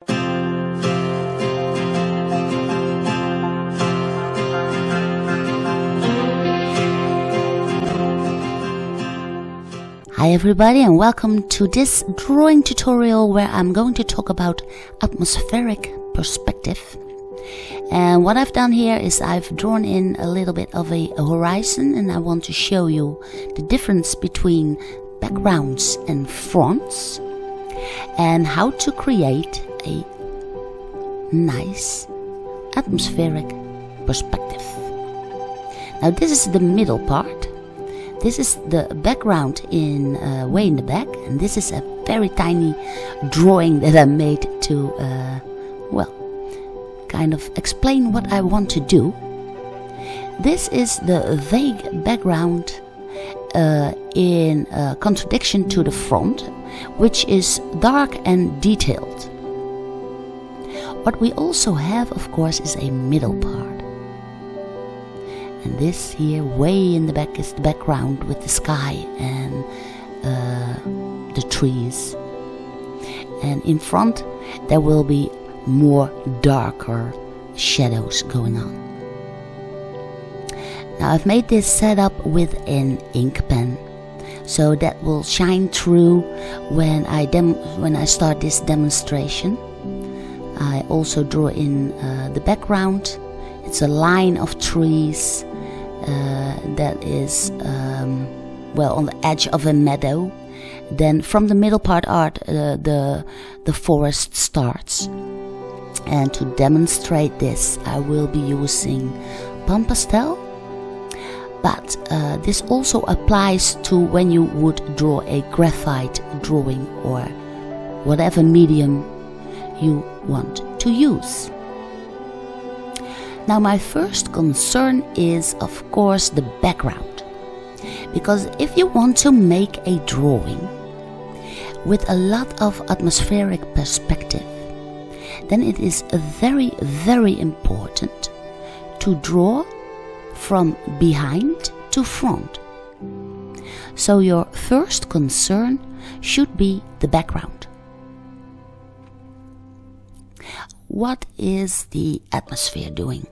Hi everybody, and welcome to this drawing tutorial where I'm going to talk about atmospheric perspective. And what I've done here is I've drawn in a little bit of a horizon, and I want to show you the difference between backgrounds and fronts and how to create a nice atmospheric perspective. Now this is the middle part. This is the background way in the back, and this is a very tiny drawing that I made to, kind of explain what I want to do. This is the vague background in contradiction to the front, which is dark and detailed. What we also have, of course, is a middle part. And this here, way in the back, is the background with the sky and the trees. And in front, there will be more darker shadows going on. Now I've made this setup with an ink pen, so that will shine through when I start this demonstration. I also draw in the background. It's a line of trees that is on the edge of a meadow. Then from the middle part the forest starts. And to demonstrate this, I will be using pastel. But this also applies to when you would draw a graphite drawing or whatever medium you want to use. Now my first concern is, of course, the background. Because if you want to make a drawing with a lot of atmospheric perspective, then it is very, very important to draw from behind to front. So your first concern should be the background. What is the atmosphere doing?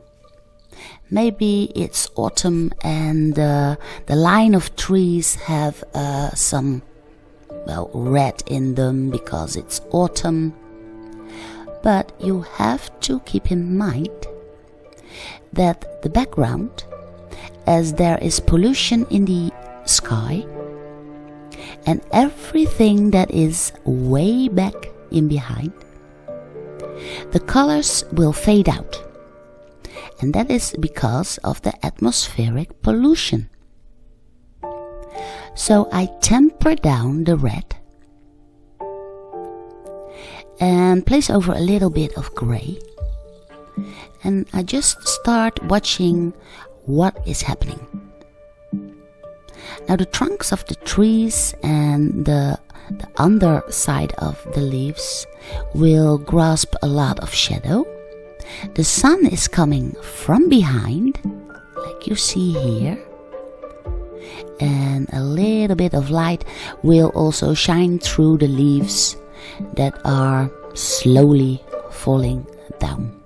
Maybe it's autumn and the line of trees have some red in them because it's autumn. But you have to keep in mind that the background, as there is pollution in the sky, and everything that is way back in behind, the colors will fade out. And that is because of the atmospheric pollution. So I temper down the red and place over a little bit of gray. And I just start watching what is happening. Now the trunks of the trees and the underside of the leaves will grasp a lot of shadow. The sun is coming from behind, like you see here, and a little bit of light will also shine through the leaves that are slowly falling down.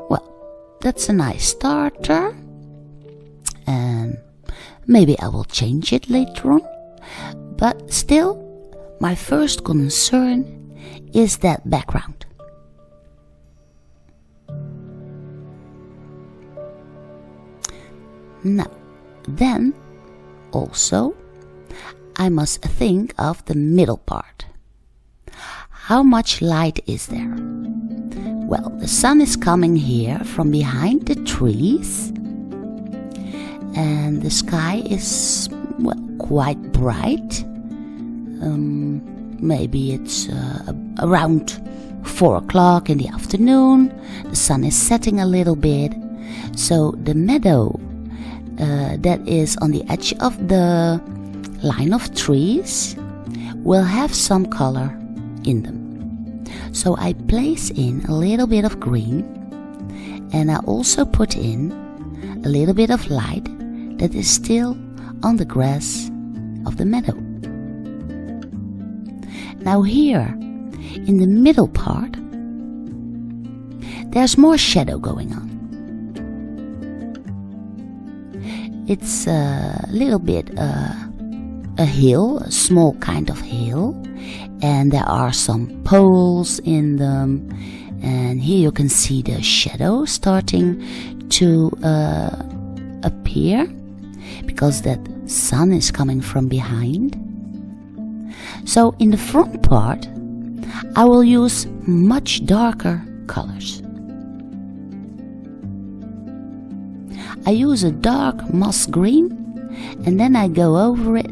Well, that's a nice starter, and maybe I will change it later on, but still my first concern is that background. Now, then also I must think of the middle part. How much light is there? Well, the sun is coming here from behind the trees, and the sky is quite bright. Maybe it's around 4 o'clock in the afternoon. The sun is setting a little bit, so the meadow that is on the edge of the line of trees will have some color in them. So I place in a little bit of green, and I also put in a little bit of light that is still on the grass of the meadow. Now here, in the middle part, there's more shadow going on. It's a little bit a hill, a small kind of hill, and there are some poles in them, and here you can see the shadow starting to appear because that sun is coming from behind. So in the front part I will use much darker colors. I use a dark moss green, and then I go over it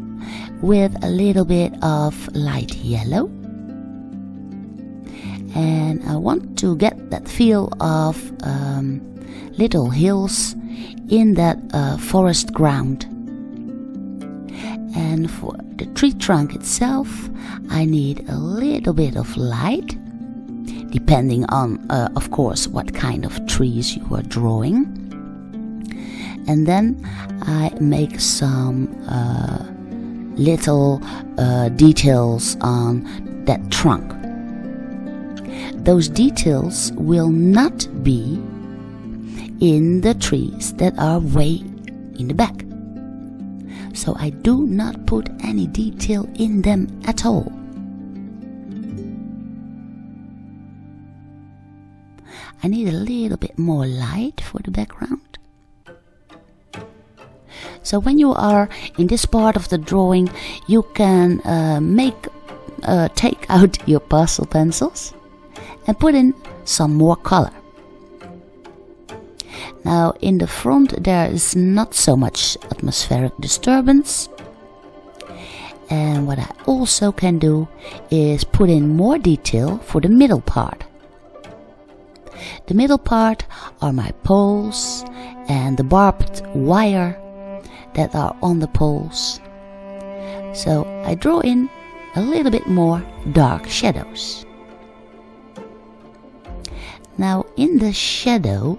with a little bit of light yellow. And I want to get that feel of little hills in that forest ground. And for the tree trunk itself, I need a little bit of light, depending on, of course, what kind of trees you are drawing. And then I make some little details on that trunk. Those details will not be in the trees that are way in the back. So I do not put any detail in them at all. I need a little bit more light for the background. So when you are in this part of the drawing, you can take out your pastel pencils and put in some more color. Now in the front there is not so much atmospheric disturbance. And what I also can do is put in more detail for the middle part. The middle part are my poles and the barbed wire that are on the poles. So I draw in a little bit more dark shadows. Now in the shadow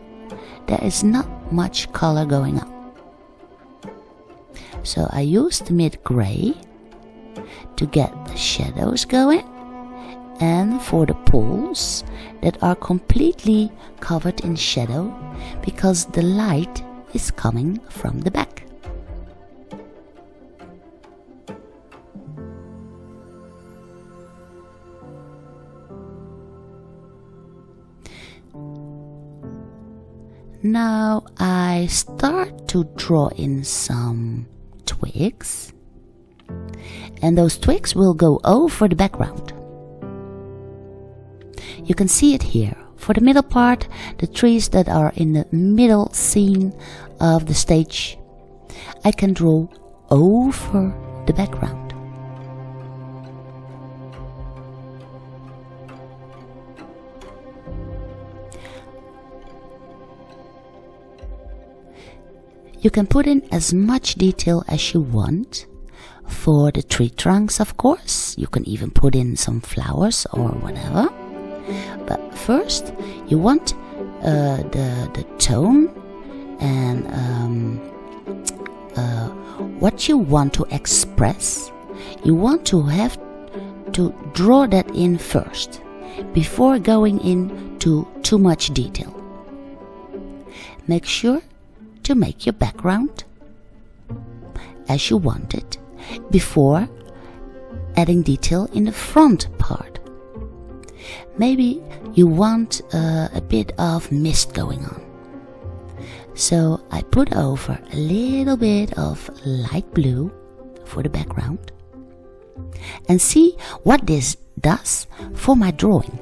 there is not much color going on. So I use the mid-gray to get the shadows going, and for the poles that are completely covered in shadow because the light is coming from the back. Now I start to draw in some twigs, and those twigs will go over the background. You can see it here. For the middle part, the trees that are in the middle scene of the stage, I can draw over the background. You can put in as much detail as you want. For the tree trunks, of course, you can even put in some flowers or whatever. But first, you want the tone and what you want to express. You want to have to draw that in first, before going into too much detail. Make sure to make your background as you want it before adding detail in the front part. Maybe you want a bit of mist going on. So I put over a little bit of light blue for the background and see what this does for my drawing.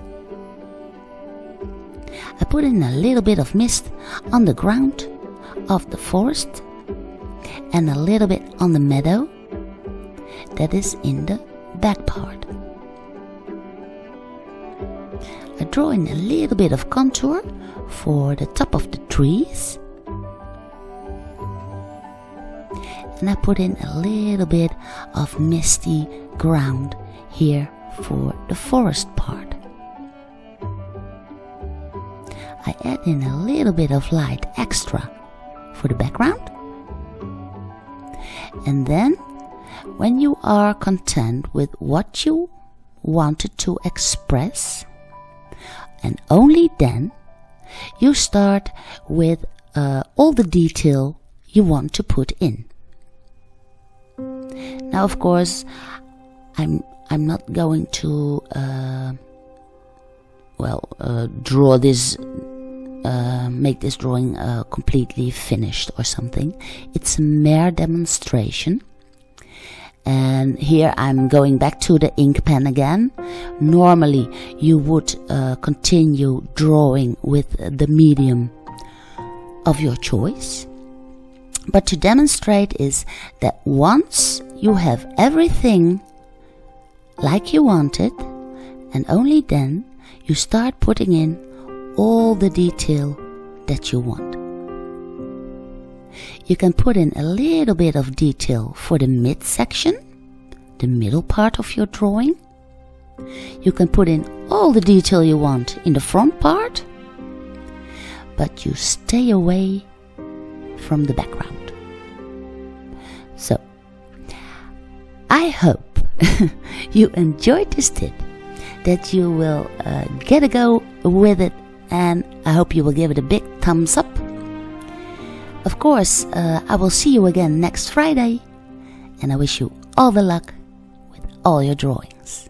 I put in a little bit of mist on the ground of the forest and a little bit on the meadow that is in the back part. I draw in a little bit of contour for the top of the trees, and I put in a little bit of misty ground here for the forest part. I add in a little bit of light extra for the background. And then when you are content with what you wanted to express, and only then you start with all the detail you want to put in. Now, of course, I'm not going to draw this, make this drawing completely finished or something. It's a mere demonstration. And here I'm going back to the ink pen again. Normally you would continue drawing with the medium of your choice. But to demonstrate is that once you have everything like you want it, and only then you start putting in all the detail that you want. You can put in a little bit of detail for the midsection, the middle part of your drawing. You can put in all the detail you want in the front part, but you stay away from the background. So, I hope you enjoyed this tip, that you will get a go with it, and I hope you will give it a big thumbs up. Of course, I will see you again next Friday, and I wish you all the luck with all your drawings.